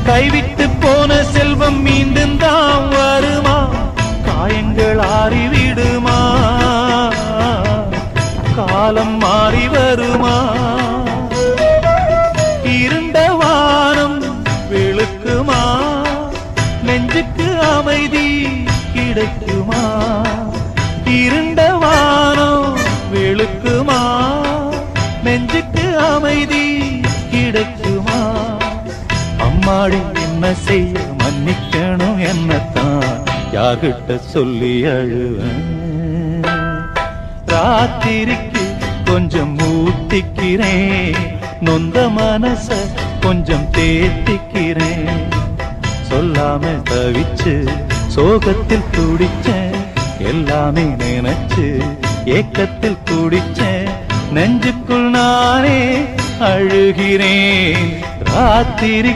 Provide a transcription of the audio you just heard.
கைவிட்டு போன செல்வம் மீண்டும் தான் வருமா? காயங்கள் ஆறிவிடுமா? காலம் மாறி வருமா? இருண்ட வானம் வெளுக்குமா? நெஞ்சுக்கு அமைதி கிடைக்குமா? இருண்ட வானம் வெளுக்குமா? நெஞ்சுக்கு அமைதி கிடைக்குமா? அம்மாடி என்ன செய்ய மன்னிக்கணும் என்னத்தான் யார்கிட்ட சொல்லி அழுவேன்? ராத்திரிக்கு கொஞ்சம் ஊத்திக்கிறேன், நொந்த மனச கொஞ்சம் தேத்திக்கிறேன். சொல்லாம தவிச்சு சோகத்தில் துடிச்சேன், எல்லாமே நினைச்சு ஏக்கத்தில் துடிச்சேன். நெஞ்சுக்குள் நானே அழுகிறேன். ராத்திரி